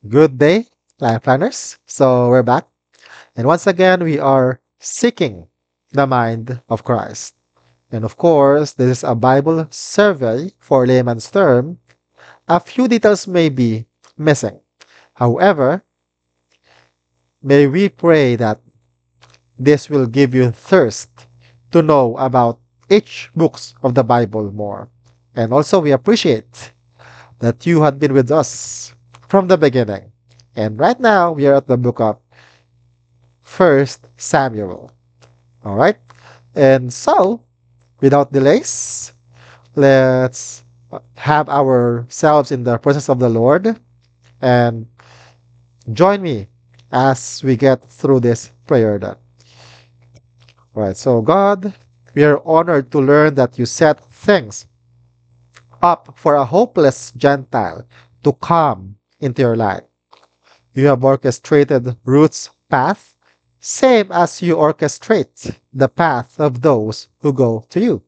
Good day, Life Planners. So we're back. And once again, we are seeking the mind of Christ. And of course, this is a Bible survey for layman's term. A few details may be missing. However, may we pray that this will give you thirst to know about each books of the Bible more. And also, we appreciate that you had been with us from the beginning. And right now, we are at the book of First Samuel. All right. And so, without delays, let's have ourselves in the presence of the Lord and join me as we get through this prayer. Then. All right. So, God, we are honored to learn that you set things up for a hopeless Gentile to come into your life. You have orchestrated Ruth's path, same as you orchestrate the path of those who go to you.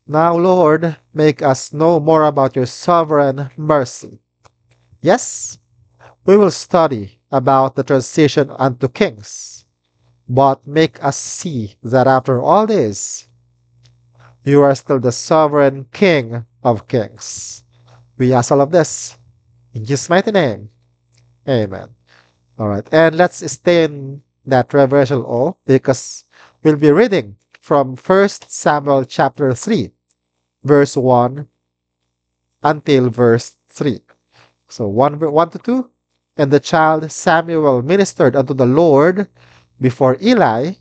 Now, Lord, make us know more about your sovereign mercy. Yes, we will study about the transition unto kings, but make us see that after all this, you are still the sovereign King of kings. We ask all of this in Jesus' mighty name. Amen. All right. And let's stay in that reverential awe because we'll be reading from First Samuel chapter 3, verse 1 until verse 3. So 1 to 2. And the child Samuel ministered unto the Lord before Eli,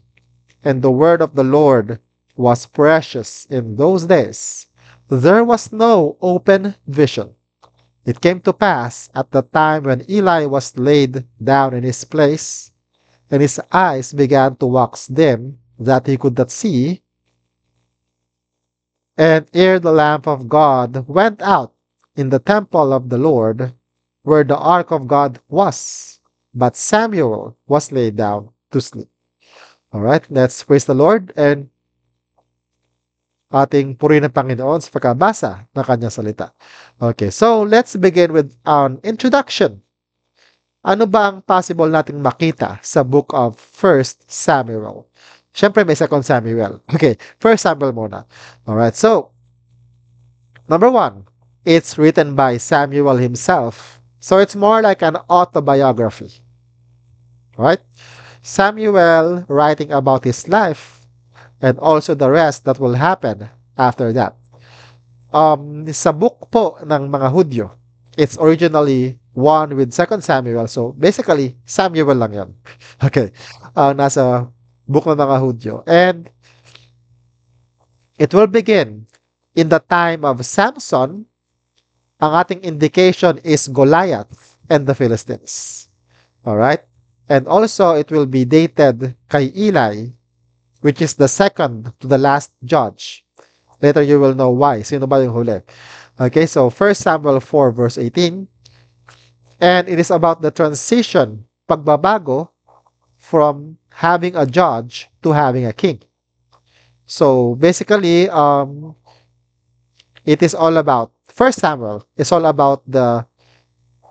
and the word of the Lord was precious in those days. There was no open vision. It came to pass at the time when Eli was laid down in his place, and his eyes began to wax dim, that he could not see, and ere the lamp of God went out in the temple of the Lord, where the ark of God was, but Samuel was laid down to sleep. All right, let's praise the Lord and ating purihin ng Panginoon sa pagkabasa ng kanyang salita. Okay, so let's begin with an introduction. Ano ba ang possible nating makita sa book of First Samuel? Siyempre may Second Samuel. Okay, First Samuel muna. Alright, so number 1, it's written by Samuel himself. So it's more like an autobiography. Right? Samuel writing about his life and also the rest that will happen after that. Sa book po ng mga Hudyo, it's originally one with Second Samuel. So basically, Samuel lang yan. Okay. Nasa book ng mga Hudyo. And it will begin in the time of Samson. Ang ating indication is Goliath and the Philistines. Alright? And also, it will be dated kay Eli, which is the second to the last judge. Later you will know why. Sino ba yung huli? Okay, so 1 Samuel 4 verse 18. And it is about the transition, pagbabago, from having a judge to having a king. So basically, it is all about, 1 Samuel is all about the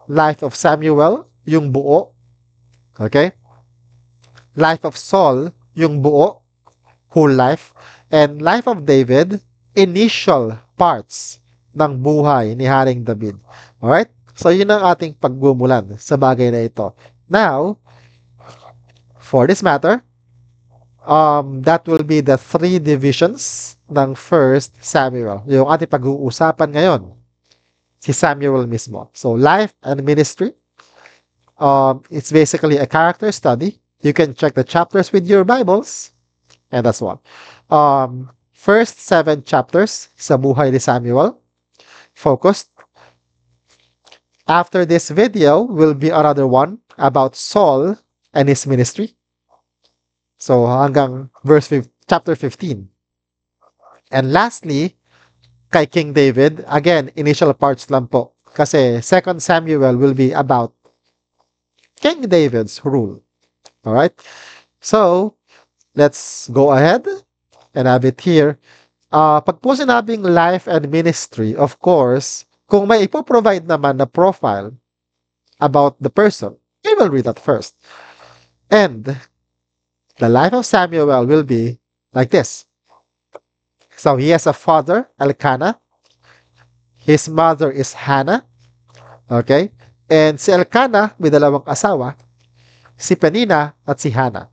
life of Samuel, yung buo. Okay? Life of Saul, yung buo, whole life, and life of David, initial parts ng buhay ni Haring David. Alright? So, yun ang ating pagbumulan sa bagay na ito. Now, for this matter, that will be the 3 divisions ng First Samuel. Yung ating pag-uusapan ngayon, si Samuel mismo. So, life and ministry. It's basically a character study. You can check the chapters with your Bibles. And that's one. First 7 chapters sa buhay ni Samuel. Focused. After this video will be another one about Saul and his ministry. So hanggang chapter 15. And lastly, kay King David, again, initial parts lang po. Kasi 2 Samuel will be about King David's rule. Alright? So, let's go ahead and have it here. Pag po sinabing life and ministry, of course, kung may ipoprovide naman na profile about the person. We will read that first. And the life of Samuel will be like this. So he has a father, Elkanah. His mother is Hannah. Okay? And si Elkanah, may dalawang asawa, si Penina at si Hannah.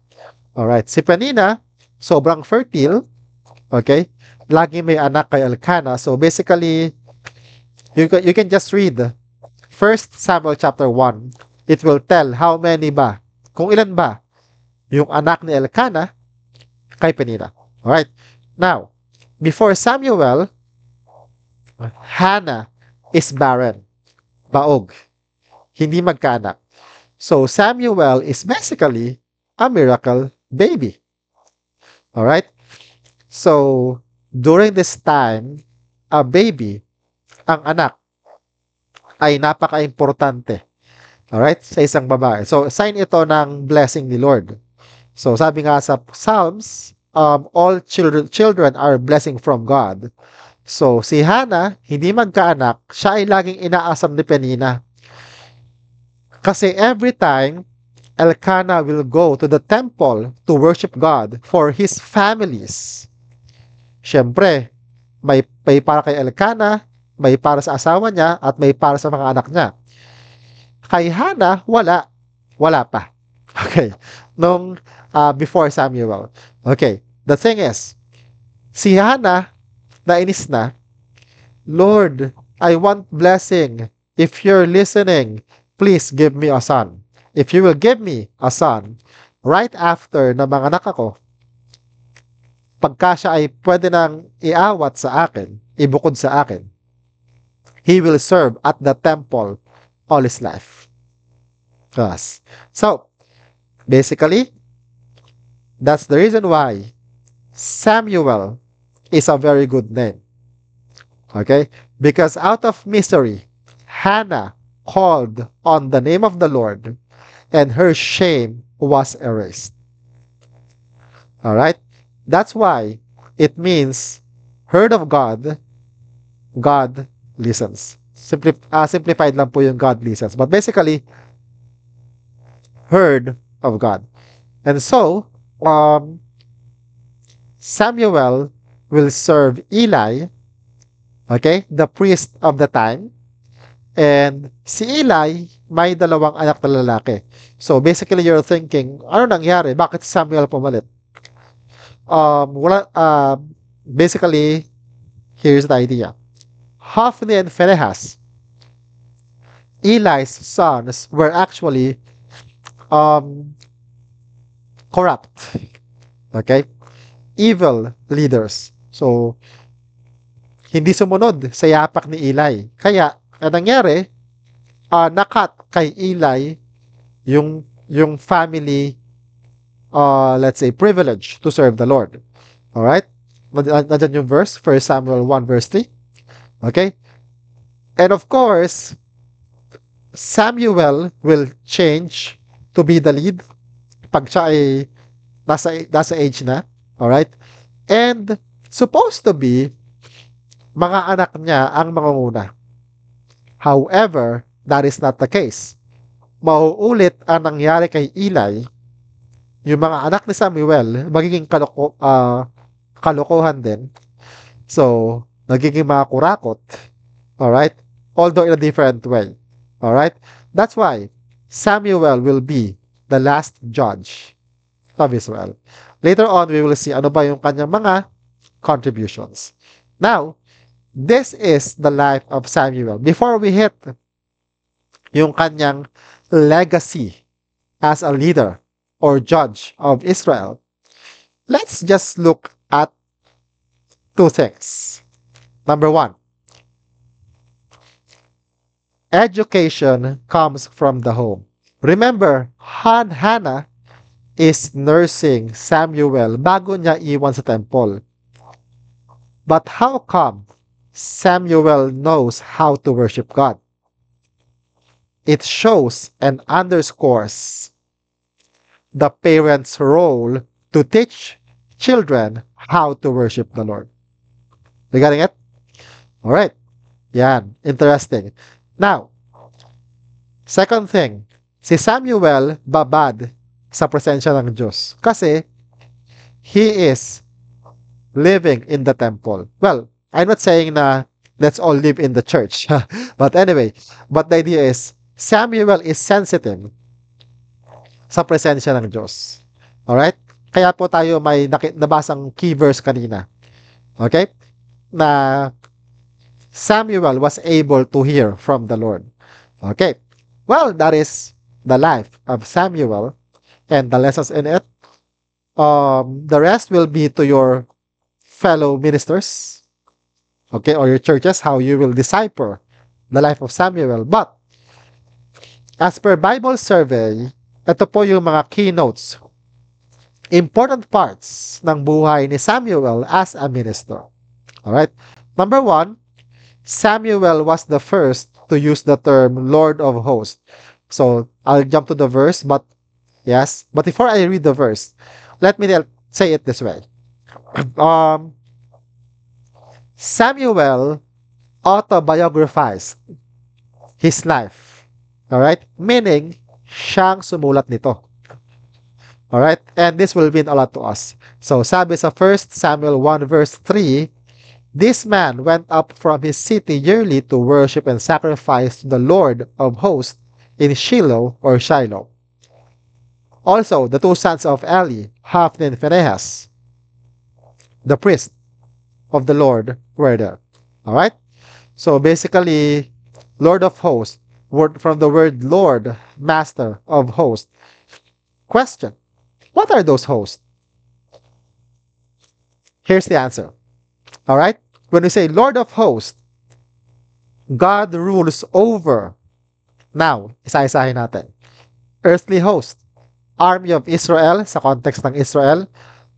Alright. Si Penina, sobrang fertile. Okay? Lagi may anak kay Elkanah. So basically, you can just read 1 Samuel chapter 1. It will tell how many ba, kung ilan ba, yung anak ni Elkanah kay Penina. Alright. Now, before Samuel, Hannah is barren. Baog. Hindi magkaanak. So Samuel is basically a miracle baby. Alright? So, during this time, a baby, ang anak, ay napaka-importante. Alright? Sa isang babae. So, sign ito ng blessing ni Lord. So, sabi nga sa Psalms, all children are blessing from God. So, si Hannah, hindi magkaanak, siya ay laging inaasam ni Penina. Kasi every time, Elkanah will go to the temple to worship God for his families. Siyempre, may para kay Elkanah, may para sa asawa niya, at may para sa mga anak niya. Kay Hannah, wala. Wala pa. Okay. Before Samuel. Okay. The thing is, si Hannah, nainis na, Lord, I want blessing. If you're listening, please give me a son. If you will give me a son, right after na mga anak ako, pagka siya ay pwede nang iawat sa akin, ibukod sa akin, he will serve at the temple all his life. Yes. So, basically, that's the reason why Samuel is a very good name. Okay? Because out of misery, Hannah called on the name of the Lord, and her shame was erased. Alright? That's why it means heard of God, God listens. Simplified lang po yung God listens. But basically, heard of God. And so, Samuel will serve Eli, okay, the priest of the time. And si Eli, may dalawang anak na lalaki. So basically, you're thinking, ano nangyari? Bakit si Samuel pumalit? Basically, here's the idea. Hophni and Phinehas, Eli's sons, were actually corrupt. Okay? Evil leaders. So, hindi sumunod sa yapak ni Eli. Kaya, ang nangyari, nakat kay Eli yung family, let's say, privilege to serve the Lord. Alright? Nandiyan yung verse, 1 Samuel 1 verse 3. Okay? And of course, Samuel will change to be the lead pag siya ay nasa age na. Alright? And supposed to be, mga anak niya ang mangunguna. However, that is not the case. Mauulit ang nangyari kay Eli, yung mga anak ni Samuel, magiging kalokohan din. So, nagiging mga kurakot. Alright? Although in a different way. Alright? That's why Samuel will be the last judge of Israel. Later on, we will see ano ba yung kanyang mga contributions. Now, this is the life of Samuel. Before we hit yung kanyang legacy as a leader or judge of Israel, let's just look at two things. Number one, education comes from the home. Remember, Hannah is nursing Samuel bago niya iwan sa temple. But how come Samuel knows how to worship God? It shows and underscores the parents' role to teach children how to worship the Lord. You getting it? Alright. Yan. Interesting. Now, Second thing, si Samuel babad sa presensya ng Diyos kasi he is living in the temple. Well, I'm not saying na let's all live in the church. But anyway, but the idea is Samuel is sensitive sa presensya ng Diyos. Alright? Kaya po tayo may nabasang key verse kanina. Okay? Na Samuel was able to hear from the Lord. Okay. Well, that is the life of Samuel and the lessons in it. The rest will be to your fellow ministers, okay, or your churches, how you will decipher the life of Samuel. But, as per Bible survey, ito po yung mga keynotes, important parts ng buhay ni Samuel as a minister. Alright? Number one, Samuel was the first to use the term Lord of Hosts. So, I'll jump to the verse, but yes, but before I read the verse, let me say it this way. Samuel autobiographized his life. Alright? Meaning, siyang sumulat nito. Alright? And this will mean a lot to us. So, sabi sa 1 Samuel 1 verse 3, this man went up from his city yearly to worship and sacrifice to the Lord of hosts in Shiloh or Shiloh. Also, the two sons of Eli, Hophni and Phinehas, the priest of the Lord, were there. Alright? So basically, Lord of hosts, from the word Lord, Master of hosts. Question, what are those hosts? Here's the answer. Alright? When we say Lord of hosts, God rules over, now, isa-isahin natin, earthly host, army of Israel, sa context ng Israel,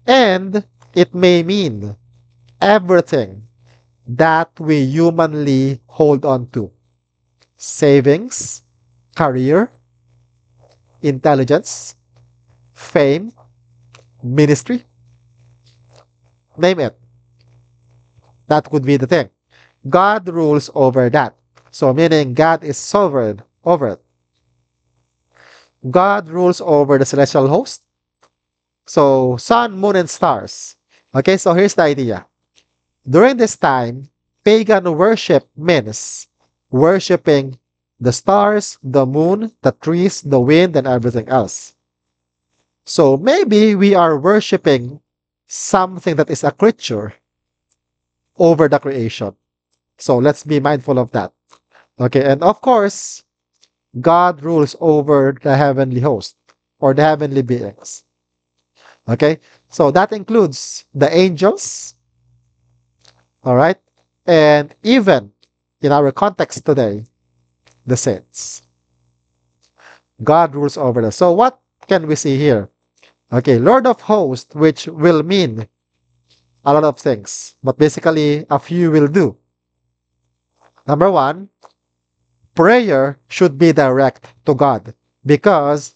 and it may mean everything that we humanly hold on to. Savings, career, intelligence, fame, ministry, name it. That could be the thing. God rules over that. So meaning God is sovereign over it. God rules over the celestial host. So sun, moon, and stars. Okay, so here's the idea. During this time, pagan worship means worshiping the stars, the moon, the trees, the wind, and everything else. So maybe we are worshiping something that is a creature over the creation. So let's be mindful of that. Okay, and of course, God rules over the heavenly host or the heavenly beings. Okay, so that includes the angels, all right, and even in our context today, the saints. God rules over them. So what can we see here? Okay, Lord of hosts, which will mean a lot of things, but basically a few will do. Number one, prayer should be direct to God because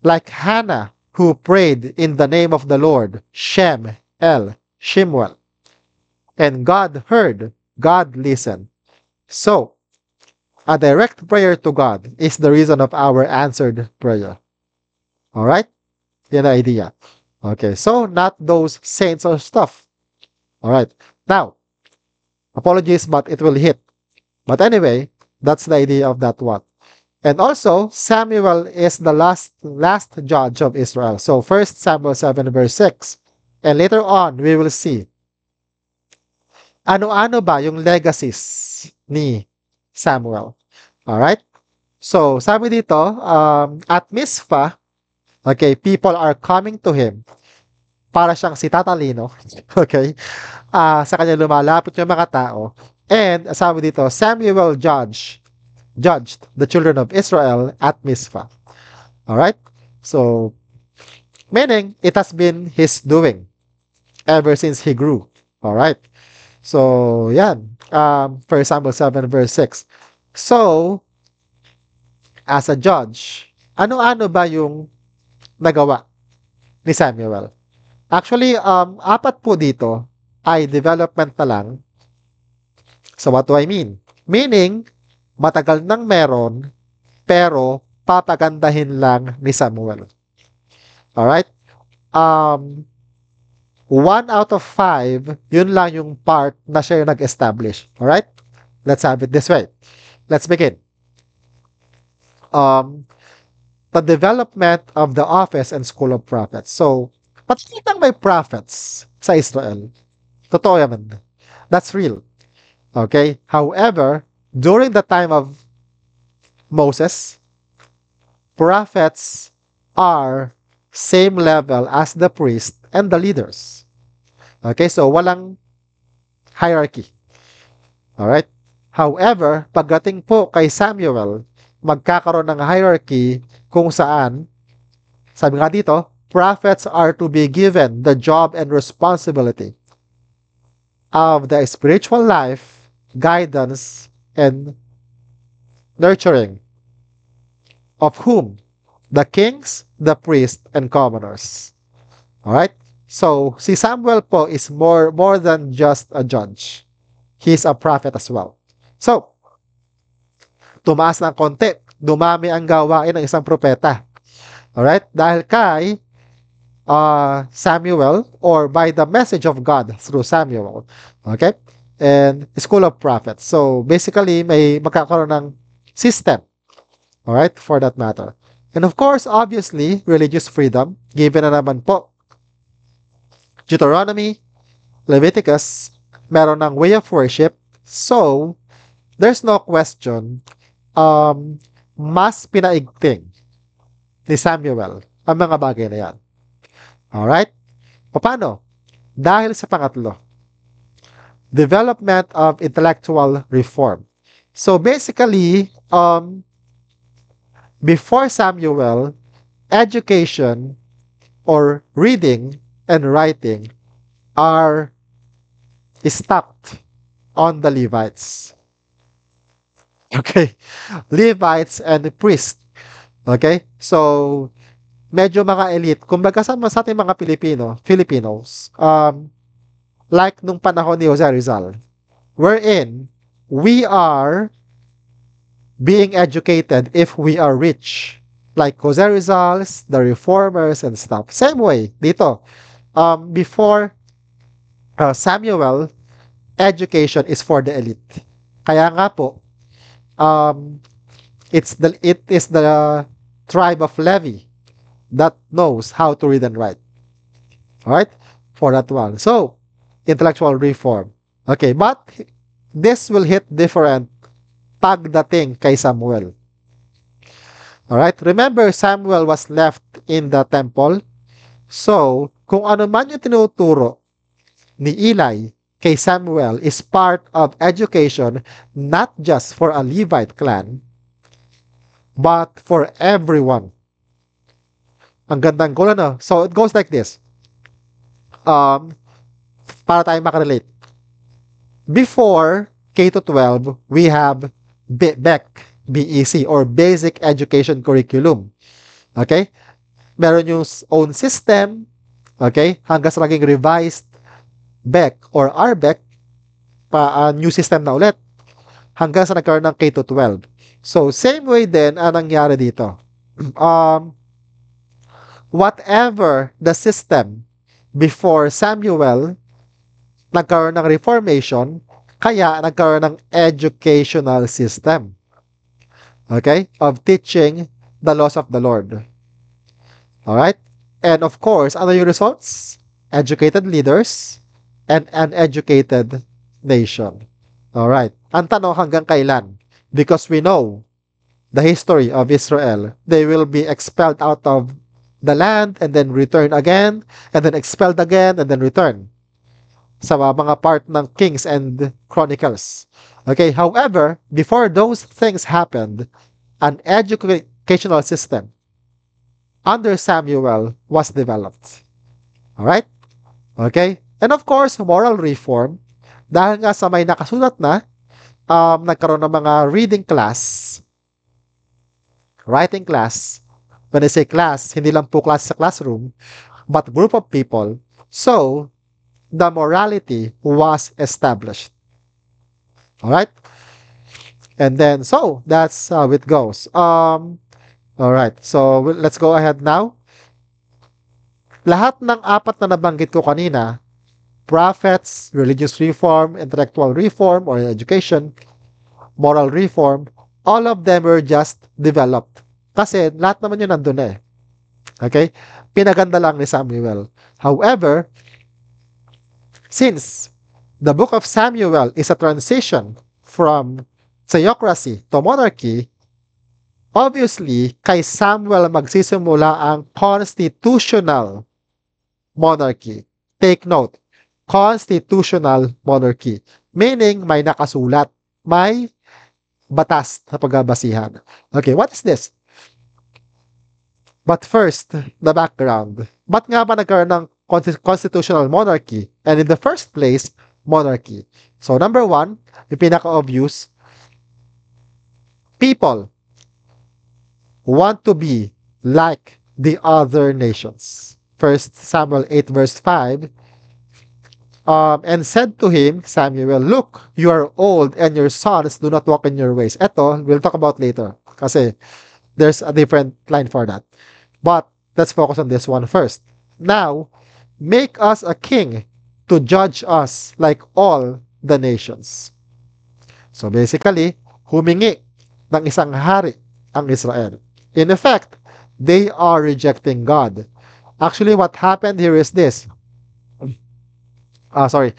like Hannah who prayed in the name of the Lord, Shem, El, Shimwell, and God heard, God listened. So, a direct prayer to God is the reason of our answered prayer. Alright? Yan ang idea. Okay, so not those saints or stuff. Alright, now, apologies but it will hit. But anyway, that's the idea of that one. And also, Samuel is the last judge of Israel. So 1 Samuel 7 verse 6. And later on, we will see ano-ano ba yung legacies ni Samuel. Alright? So, sabi dito, at Mizpah, okay, people are coming to him para siyang si Tatalino. Okay? Sa kanya lumalapit yung mga tao. And, sabi dito, Samuel judged the children of Israel at Mizpah. Alright? So, meaning, it has been his doing ever since he grew. Alright? So, yan. 1 Samuel 7 verse 6. So, as a judge, ano-ano ba yung nagawa ni Samuel? Actually, apat po dito ay development na lang. So, what do I mean? Meaning, matagal nang meron pero papagandahin lang ni Samuel. Alright? Um, 1 out of 5, yun lang yung part na siya yung nag-establish. Alright? Let's have it this way. Let's begin. Um, the development of the office and school of prophets. So, patitang may prophets sa Israel. Totoo yaman. That's real. Okay? However, during the time of Moses, prophets are same level as the priest and the leaders. Okay? So, walang hierarchy. Alright? However, pagdating po kay Samuel, magkakaroon ng hierarchy kung saan, sabi nga dito, prophets are to be given the job and responsibility of the spiritual life, guidance, and nurturing of whom? The kings, the priests, and commoners. Alright? So, si Samuel po is more than just a judge. He's a prophet as well. So, tumaas ng konti, dumami ang gawain ng isang propeta. Alright? Dahil kay Samuel, or by the message of God through Samuel. Okay? And school of prophets. So, basically, may magkakaroon ng system. Alright? For that matter. And of course, obviously, religious freedom. Given na naman po. Deuteronomy, Leviticus, meron ng way of worship. So, there's no question, mas pinaigting ni Samuel ang mga bagay na yan. Alright? Paano? Dahil sa pangatlo, development of intellectual reform. So basically, before Samuel, education or reading and writing are stopped on the Levites. Okay? Levites and priests. Okay? So, medyo mga elite. Kumbaga sa ating mga Filipinos, like nung panahon ni Jose Rizal, wherein we are being educated if we are rich. Like Jose Rizal's, the reformers and stuff. Same way, dito. Before Samuel, education is for the elite. Kaya nga po, it is the tribe of Levi that knows how to read and write. Alright? For that one. So, intellectual reform. Okay, but this will hit different pagdating kay Samuel. Alright? Remember, Samuel was left in the temple. So, kung ano man yung tinuturo ni Eli kay Samuel is part of education, not just for a Levite clan, but for everyone. Ang gandang goal, ano? So, it goes like this. Para tayo makarelate. Before K-12, we have BEC, or Basic Education Curriculum. Okay? Meron yung own system, okay? Hanggang sa naging revised BEC or RBEC, new system na ulit. Hanggang sa nagkaroon ng K-12. So, same way din ang nangyari dito. Whatever the system before Samuel, nagkaroon ng reformation, kaya nagkaroon ng educational system. Okay? Of teaching the laws of the Lord. Alright? And of course, ano yung results? Educated leaders and an educated nation. Alright. Ang tanong, hanggang kailan? Because we know the history of Israel. They will be expelled out of the land and then return again, and then expelled again and then return. Sa mga part ng Kings and Chronicles. Okay, however, before those things happened, an educational system under Samuel was developed. Alright? Okay? And of course, moral reform, dahil nga sa may nakasulat na, nagkaroon ng mga reading class, writing class. When I say class, hindi lang po class sa classroom, but group of people. So, the morality was established. Alright? And then, so that's how it goes. All right. So let's go ahead now. Lahat ng apat na nabanggit ko kanina, prophets, religious reform, intellectual reform or education, moral reform, all of them were just developed. Kasi lahat naman yun nandun eh. Okay? Pinaganda lang ni Samuel. However, since the book of Samuel is a transition from theocracy to monarchy, obviously, kay Samuel magsisimula ang constitutional monarchy. Take note, constitutional monarchy. Meaning, may nakasulat, may batas na pagbabasihan. Okay, what is this? But first, the background. Ba't nga ba nagkaroon ng constitutional monarchy? And in the first place, monarchy. So number one, yung pinaka-obvious, people want to be like the other nations. 1 Samuel 8 verse 5, and said to him, Samuel, look, you are old and your sons do not walk in your ways. Ito, we'll talk about later kasi there's a different line for that. But let's focus on this one first. Now, make us a king to judge us like all the nations. So basically, humingi ng isang hari ang Israel. In effect, they are rejecting God. Actually, what happened here is this. Sorry.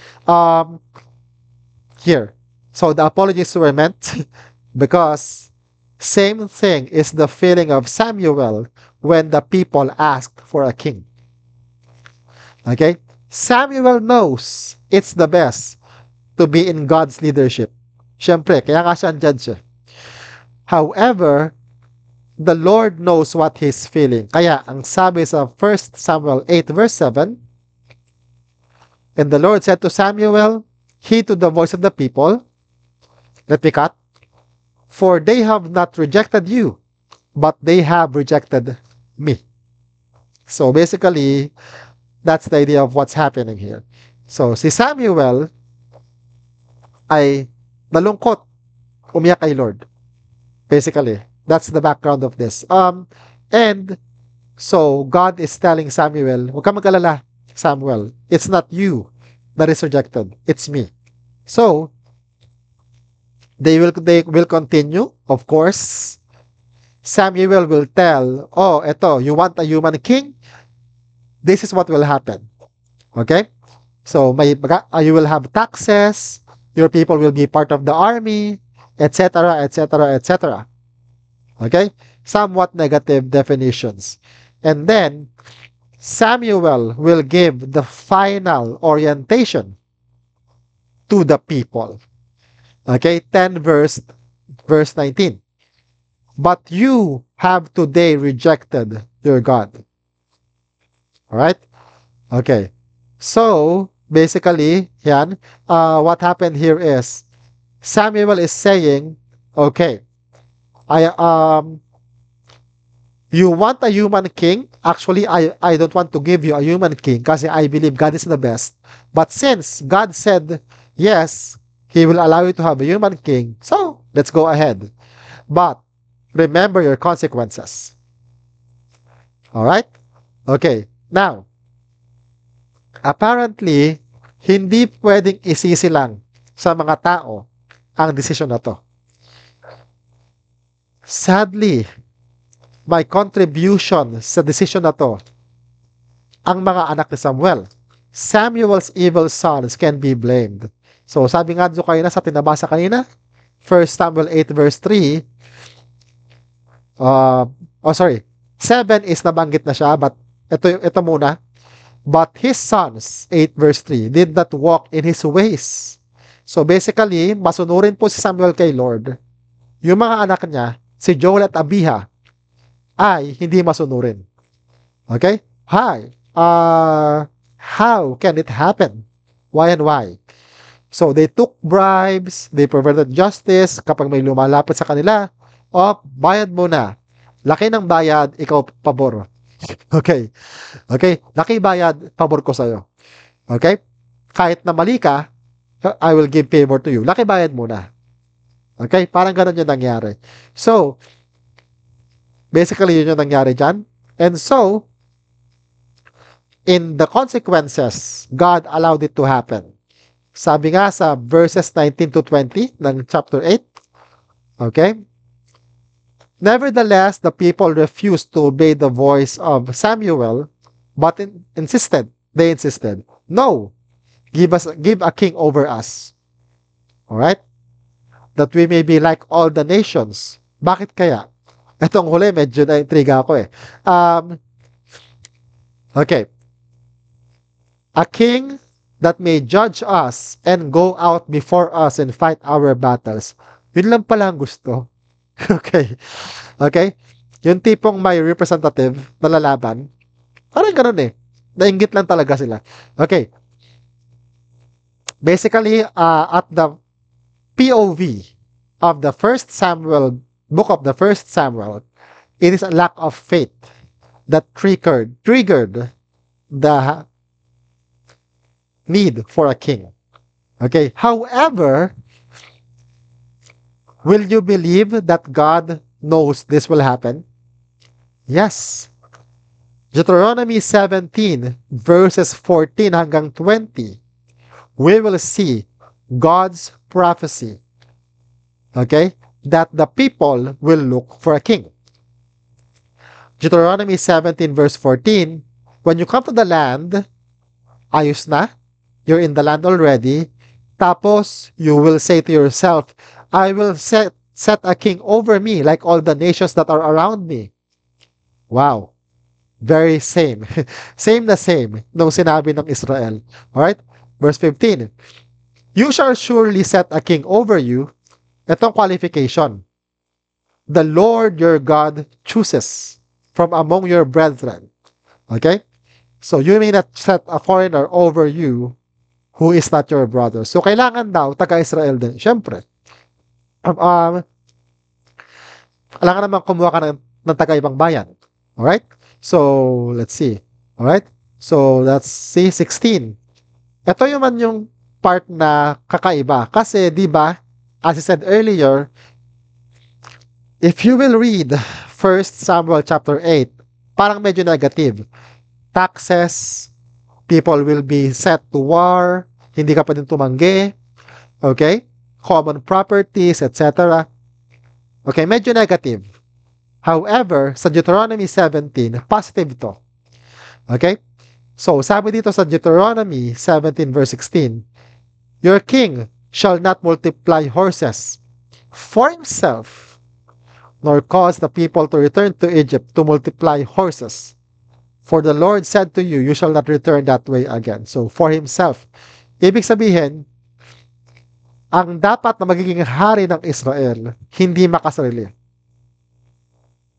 Here. So the apologies were meant because same thing is the feeling of Samuel when the people asked for a king. Okay? Samuel knows it's the best to be in God's leadership. Siyempre, kaya nga siya ang judge. However, the Lord knows what He's feeling. Kaya, ang sabi sa 1 Samuel 8 verse 7, and the Lord said to Samuel, heed to the voice of the people. Let me cut. For they have not rejected you, but they have rejected me. So basically, that's the idea of what's happening here. So si Samuel ay nalungkot, umiyak kay Lord. Basically, that's the background of this. And so God is telling Samuel, huwag ka mag-alala, Samuel. It's not you that is rejected. It's me. So, they will continue, of course. Samuel will tell, oh, eto, you want a human king? This is what will happen. Okay? So, you will have taxes, your people will be part of the army, etc., etc., etc. Okay? Somewhat negative definitions. And then, Samuel will give the final orientation to the people. Okay, 10 verse 19. But you have today rejected your God. All right? Okay. So, basically, yan, what happened here is Samuel is saying, okay, you want a human king? Actually, I don't want to give you a human king kasi I believe God is the best. But since God said, yes, He will allow you to have a human king, so let's go ahead. But remember your consequences. Alright? Okay. Now, apparently, hindi pwedeng isisi lang sa mga tao ang desisyon na to. Sadly, my contribution sa decision na to, ang mga anak ni Samuel. Samuel's evil sons can be blamed. So, sabi nga doon kayo na sa tinabasa kanina, 1 Samuel 8 verse 3, 7 is nabanggit na siya, but ito muna. But his sons, 8 verse 3, did not walk in his ways. So, basically, masunurin po si Samuel kay Lord. Yung mga anak niya, si Joel at Abiha, ay hindi masunurin. Okay? How can it happen? Why and why? So, they took bribes, they perverted justice, kapag may lumalapit sa kanila, bayad mo na. Laki ng bayad, ikaw pabor. Okay? Okay? Laki bayad, pabor ko sa'yo. Okay? Kahit na mali ka, I will give favor to you. Laki bayad mo na. Okay? Parang ganun yung nangyari. So, basically, yun yung nangyari dyan. And so, in the consequences, God allowed it to happen. Sabi nga sa verses 19 to 20 ng chapter 8, okay? Nevertheless, the people refused to obey the voice of Samuel, but they insisted, no, give a king over us. All right? That we may be like all the nations. Bakit kaya? Itong huli, medyo na-intriga ako eh. Okay. A king that may judge us and go out before us and fight our battles. Yun lang pala ang gusto. Okay. Okay? Yung tipong may representative na lalaban, parang ganun eh. Nainggit lang talaga sila. Okay. Basically, at the POV of the first Samuel, book of the first Samuel, it is a lack of faith that triggered the need for a king. Okay. However, will you believe that God knows this will happen? Yes. Deuteronomy 17 verses 14 hanggang 20, we will see God's prophecy, okay, that the people will look for a king. Deuteronomy 17 verse 14, when you come to the land, ayos na, you're in the land already, tapos you will say to yourself, I will set a king over me like all the nations that are around me. Wow. Very same. Same na same nung sinabi ng Israel. Alright? Verse 15. You shall surely set a king over you. Itong qualification. The Lord your God chooses from among your brethren. Okay? So you may not set a foreigner over you who is not your brother. So kailangan daw taga-Israel din. Siyempre. Kailangan naman kumuha ka ng taga-ibang bayan. Alright? So, let's see. Alright? So, that's C16. Ito yung part na kakaiba. Kasi, di ba, as I said earlier, if you will read 1 Samuel chapter 8, parang medyo negative. Taxes, people will be set to war, hindi ka pwedeng tumanggi, okay? Common properties, etc. Okay, medyo negative. However, sa Deuteronomy 17, positive to. Okay? So, sabi dito sa Deuteronomy 17 verse 16, your king shall not multiply horses for himself, nor cause the people to return to Egypt to multiply horses. For the Lord said to you, you shall not return that way again. So, for himself. Ibig sabihin, ang dapat na magiging hari ng Israel, hindi makasarili.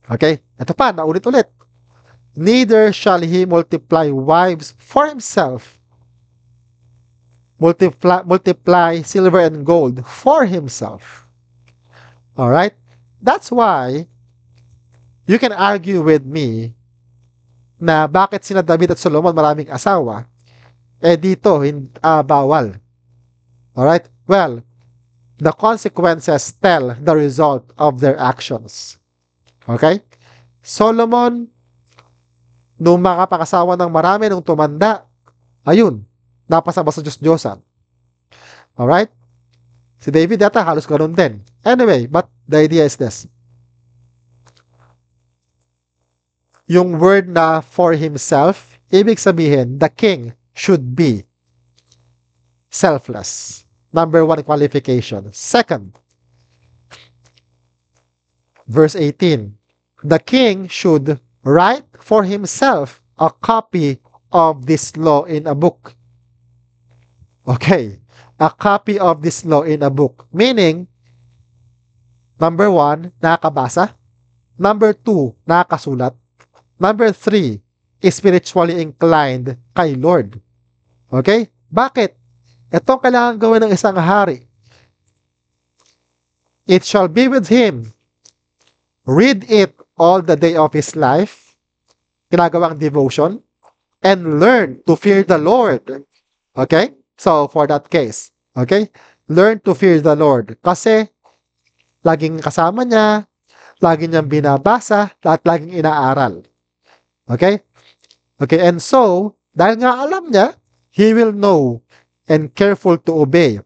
Okay? Ito pa, naulit-ulit. Neither shall he multiply wives for himself. Multiply silver and gold for himself. Alright? That's why you can argue with me na bakit sina David at Solomon maraming asawa, dito, bawal. Alright? Well, the consequences tell the result of their actions. Okay? Solomon, nung makapakasawa ng marami, nung tumanda, ayun, napasama sa Diyos-Diyosan. Alright? Si David data halos ganoon din. Anyway, but the idea is this. Yung word na for himself, ibig sabihin, the king should be selfless. Number one qualification. Second, verse 18, the king should write for himself a copy of this law in a book. Okay, a copy of this law in a book. Meaning, number one, nakakabasa. Number two, nakakasulat. Number three, spiritually inclined kay Lord. Okay? Bakit? Ito kailangan gawin ng isang hari. It shall be with him. Read it all the day of his life, ginagawang devotion, and learn to fear the Lord. Okay? So, for that case, okay? Learn to fear the Lord. Kasi, laging kasama niya, lagi niyang binabasa, at laging inaaral. Okay? Okay, and so, dahil nga alam niya, he will know and careful to obey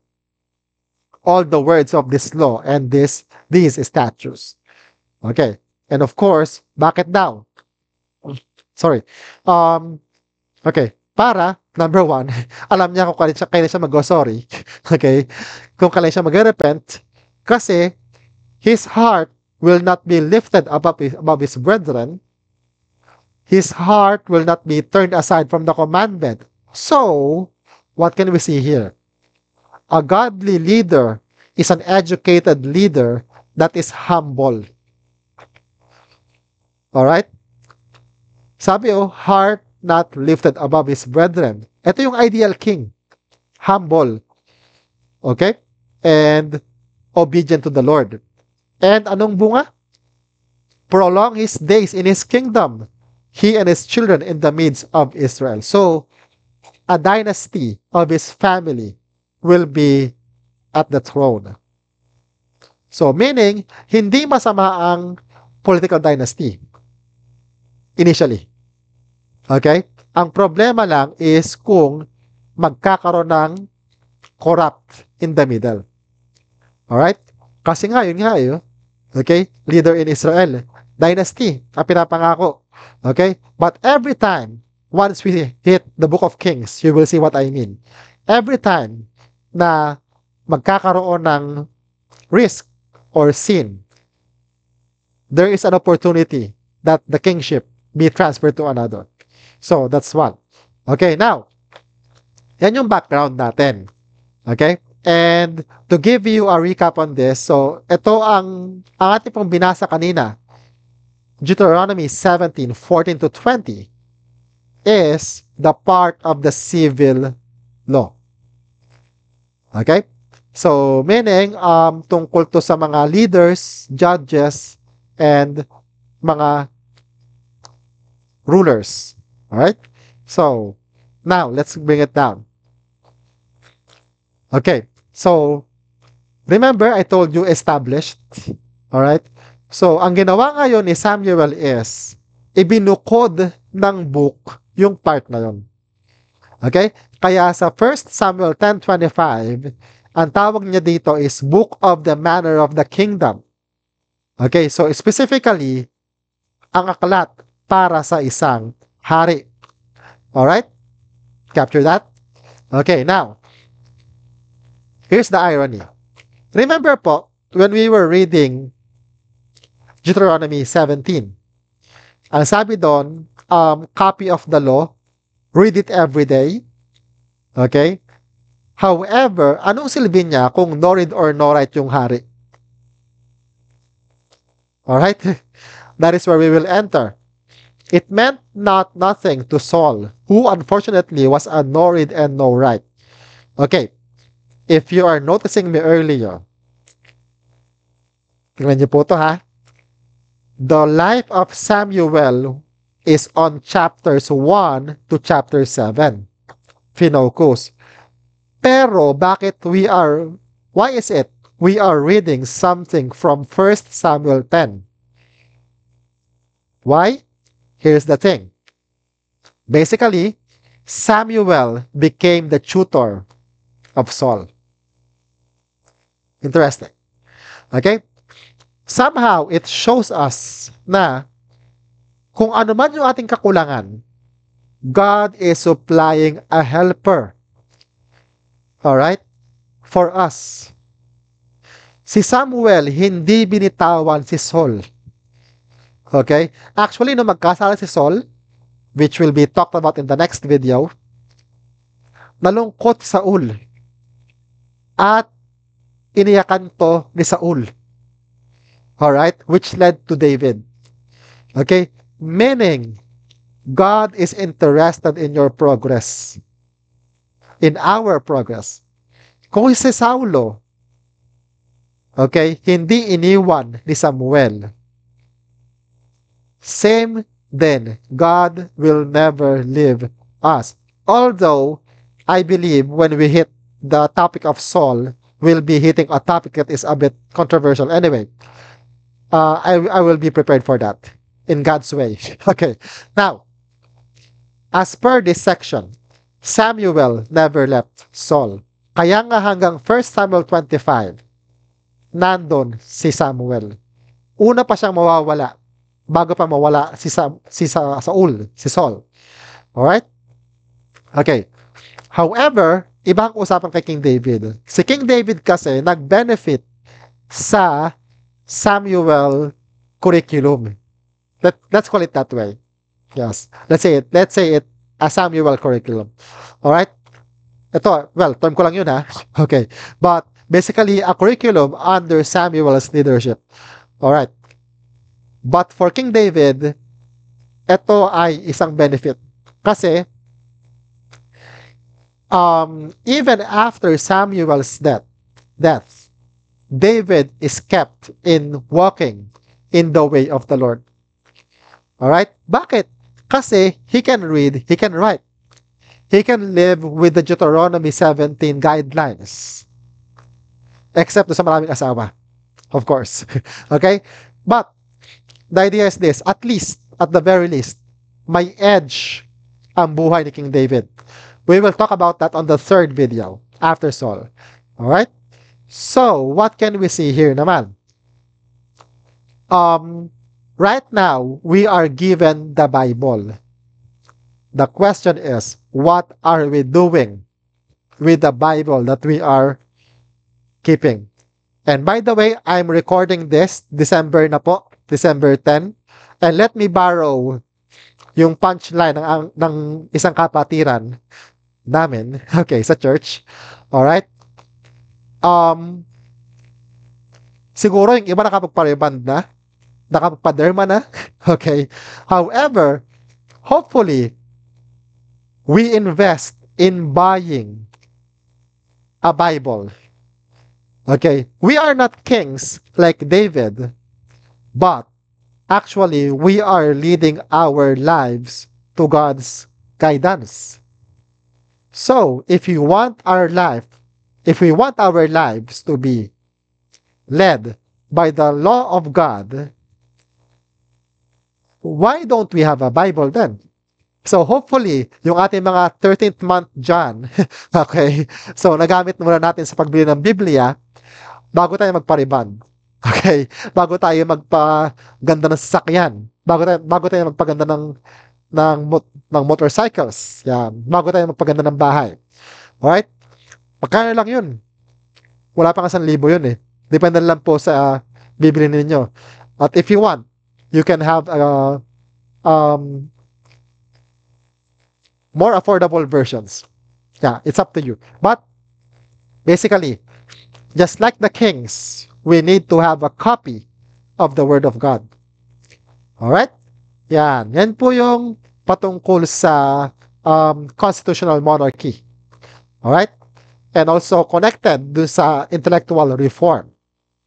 all the words of this law and these statutes. Okay. And of course, bakit daw? Sorry. Okay. Para, number one, alam niya kung kailan siya mag-sorry. Okay? Kung kailan siya mag-repent. Kasi, his heart will not be lifted above his brethren. His heart will not be turned aside from the commandment. So, what can we see here? A godly leader is an educated leader that is humble. Alright? Sabi heart not lifted above his brethren. Ito yung ideal king. Humble. Okay? And obedient to the Lord. And anong bunga? Prolong his days in his kingdom. He and his children in the midst of Israel. So, a dynasty of his family will be at the throne. So, meaning, hindi masama ang political dynasty. Initially. Okay? Ang problema lang is kung magkakaroon ng corrupt in the middle. Alright? Kasi nga, yun nga yun. Okay? Leader in Israel. Dynasty. Ang pinapangako. Okay? But every time, once we hit the book of Kings, you will see what I mean. Every time na magkakaroon ng risk or sin, there is an opportunity that the kingship be transferred to another. So, that's one. Okay, now, yan yung background natin. Okay? And to give you a recap on this, so, ito ang ating pong binasa kanina, Deuteronomy 17:14 to 20, is the part of the civil law. Okay? So, meaning, tungkol to sa mga leaders, judges, and mga rulers. Alright? So, now, let's bring it down. Okay. So, remember, I told you established. Alright? So, ang ginawa ngayon ni Samuel is, ibinukod ng book yung part na yun. Okay? Kaya sa 1 Samuel 10:25, ang tawag niya dito is Book of the Manner of the Kingdom. Okay? So, specifically, ang aklat para sa isang hari. Alright? Capture that? Okay, now, here's the irony. Remember po, when we were reading Deuteronomy 17, ang sabi doon, copy of the law, read it every day. Okay? However, anong silbi niya kung no read or no write yung hari? Alright? That is where we will enter. It meant nothing to Saul, who unfortunately was a no read and no write. Okay. If you are noticing me earlier, tingnan niyo po ito ha. The life of Samuel is on chapters 1 to chapter 7. Finocus. Pero why is it we are reading something from 1 Samuel 10? Why? Here's the thing. Basically, Samuel became the tutor of Saul. Interesting. Okay? Somehow, it shows us na kung ano man yung ating kakulangan, God is supplying a helper. Alright? For us. Si Samuel, hindi binitawan si Saul. Okay? Actually, nung magkasala si Saul, which will be talked about in the next video, nalungkot Saul. At iniyakan to ni Saul. Alright? Which led to David. Okay? Meaning, God is interested in your progress. In our progress. Kung si Saulo, okay, hindi iniwan ni Samuel, same then, God will never leave us. Although, I believe when we hit the topic of Saul, will be hitting a topic that is a bit controversial. Anyway, I will be prepared for that in God's way. Okay. Now, as per this section, Samuel never left Saul. Kaya nga hanggang 1 Samuel 25, nandun si Samuel. Una pa siyang mawawala bago pa mawala si Saul. Alright? Okay. However, ibang usapan kay King David. Si King David kasi nag-benefit sa Samuel curriculum. Let's call it that way. Yes. Let's say it a Samuel curriculum. Alright? Ito, well, term ko lang yun ha. Okay. But basically, a curriculum under Samuel's leadership. Alright. But for King David, ito ay isang benefit. Kasi, even after Samuel's death, David is kept in walking in the way of the Lord. Alright? Bakit? Kasi he can read, he can write. He can live with the Deuteronomy 17 guidelines. Except sa maraming asawa. Of course. Okay? But, the idea is this, at least, at the very least, may edge ang buhay ni King David. We will talk about that on the third video, after Saul. Alright? So, what can we see here naman? Right now, we are given the Bible. The question is, what are we doing with the Bible that we are keeping? And by the way, I'm recording this December na po, December 10. And let me borrow yung punchline ng isang kapatiran namin, okay, sa church. Alright? Siguro yung iba nakapagpareband na, nakapagpaderma na, okay? However, hopefully, we invest in buying a Bible. Okay? We are not kings like David, but actually, we are leading our lives to God's guidance. So, if we want our lives to be led by the law of God, why don't we have a Bible then? So, hopefully, yung ating mga 13th month John, okay, so nagamit muna natin sa pagbili ng Biblia bago tayo magpariband. Okay? Bago tayo magpaganda ng sasakyan. Bago tayo magpaganda ng motorcycles. Yan. Bago tayo magpaganda ng bahay. Alright? Magkano lang yun? Wala pang 1,000 yun eh. Depende lang po sa bibili ninyo. At if you want, you can have more affordable versions. Yeah, it's up to you. But, basically, just like the kings, we need to have a copy of the Word of God. Alright? Yan. Yan po yung patungkol sa constitutional monarchy. Alright? And also connected dun sa intellectual reform.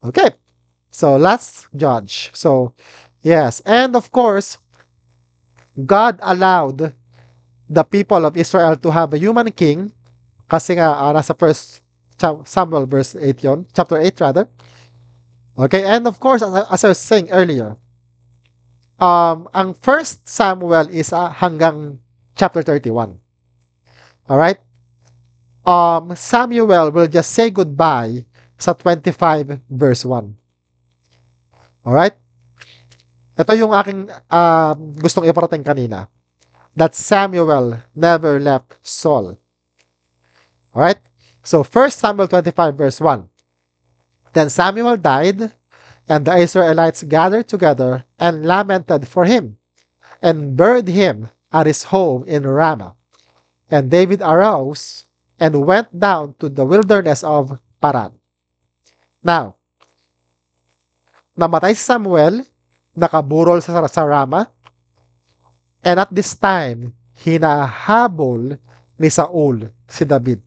Okay. So, let's judge. So, yes. And of course, God allowed the people of Israel to have a human king kasi nga nasa 1 Samuel verse 8 yon, chapter 8 rather. Okay, and of course, as I was saying earlier, ang 1 Samuel is hanggang chapter 31. Alright? Samuel will just say goodbye sa 25 verse 1. Alright? Ito yung aking gustong iparating kanina. That Samuel never left Saul. Alright? So, 1 Samuel 25 verse 1. Then Samuel died, and the Israelites gathered together and lamented for him, and buried him at his home in Ramah. And David arose and went down to the wilderness of Paran. Now, namatay si Samuel, nakaburol sa Ramah, and at this time, hinahabol ni Saul si David.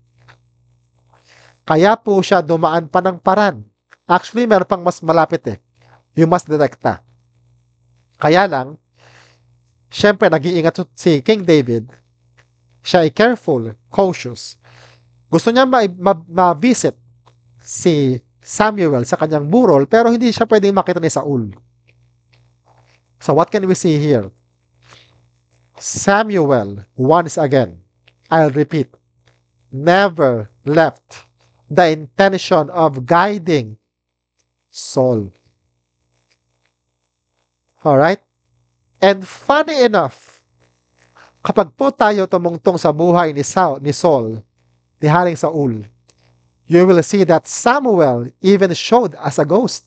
Kaya po siya dumaan pa ng Paran. Actually, meron pang mas malapit eh. Yung mas direkta. Kaya lang, syempre, nag-iingat si King David. Siya ay careful, cautious. Gusto niya ma-visit si Samuel sa kanyang burol pero hindi siya pwedeng makita ni Saul. So what can we see here? Samuel, once again, I'll repeat, never left the intention of guiding Saul. Alright? And funny enough, kapag po tayo tumungtong sa buhay ni Saul, ni Haring Saul, you will see that Samuel even showed as a ghost.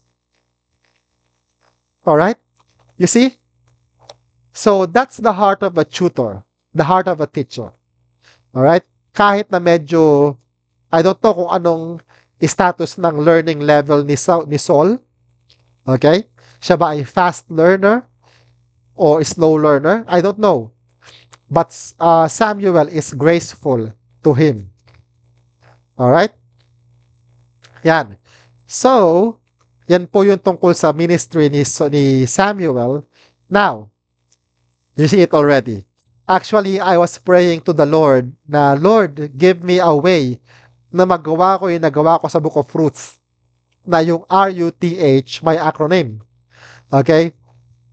Alright? You see? So that's the heart of a tutor, the heart of a teacher. Alright? Kahit na medyo, I don't know kung anong status ng learning level ni Saul. Okay? Siya ba ay fast learner or slow learner? I don't know. But Samuel is graceful to him. Alright? Yan. So, yan po yung tungkol sa ministry ni Samuel. Now, you see it already. Actually, I was praying to the Lord na, Lord, give me a way na magawa ko yung nagawa ko sa Book of Ruth na yung RUTH, my acronym. Okay?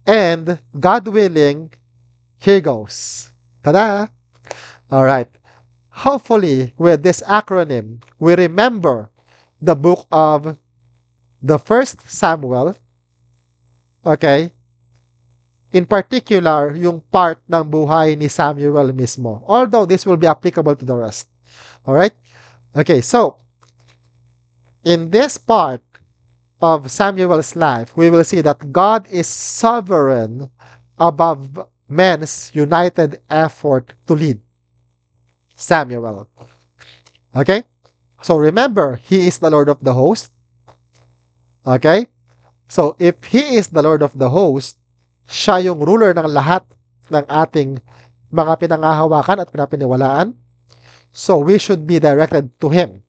And, God willing, here goes. Tada! Alright. Hopefully, with this acronym, we remember the book of the First Samuel. Okay? In particular, yung part ng buhay ni Samuel mismo. Although this will be applicable to the rest. Alright? Okay, so, in this part of Samuel's life, we will see that God is sovereign above men's united effort to lead Samuel. Okay? So remember, He is the Lord of the host. Okay? So if He is the Lord of the host, siya yung ruler ng lahat ng ating mga pinangahawakan at pinapiniwalaan. So we should be directed to Him.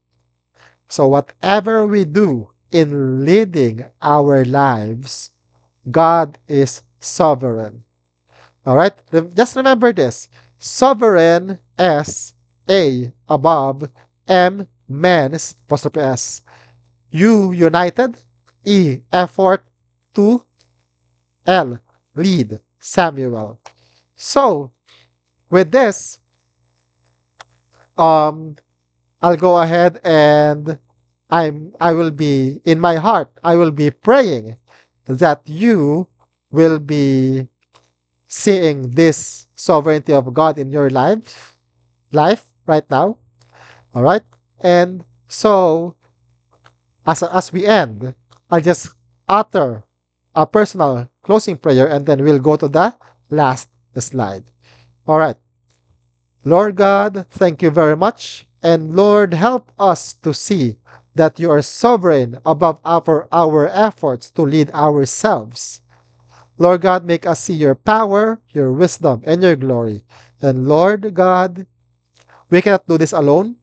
So whatever we do in leading our lives, God is sovereign. Alright? Just remember this. Sovereign, S, A, above, M, men's, apostrophe S. U, united, E, effort, to, L, lead, Samuel. So, with this, I'll go ahead and I will be, in my heart, I will be praying that you will be seeing this sovereignty of God in your life right now. All right? And so, as we end, I'll just utter a personal closing prayer and then we'll go to the last slide. All right. Lord God, thank you very much. And Lord, help us to see that you are sovereign above our efforts to lead ourselves. Lord God, make us see your power, your wisdom, and your glory. And Lord God, we cannot do this alone.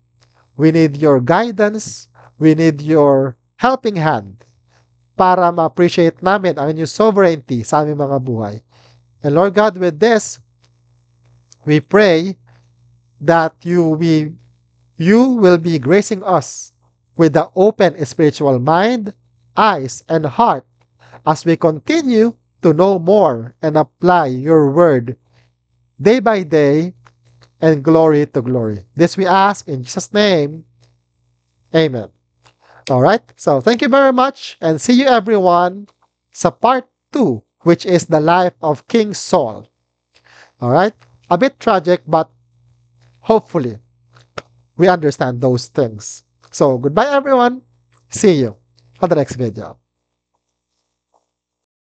We need your guidance. We need your helping hand para ma-appreciate namin ang inyong sovereignty sa aming mga buhay. And Lord God, with this, we pray that you will be gracing us with the open spiritual mind, eyes, and heart as we continue to know more and apply your word day by day and glory to glory. This we ask in Jesus' name. Amen. All right. So thank you very much and see you everyone sa part 2, which is the life of King Saul. All right. A bit tragic, but hopefully we understand those things. So goodbye everyone. See you on the next video.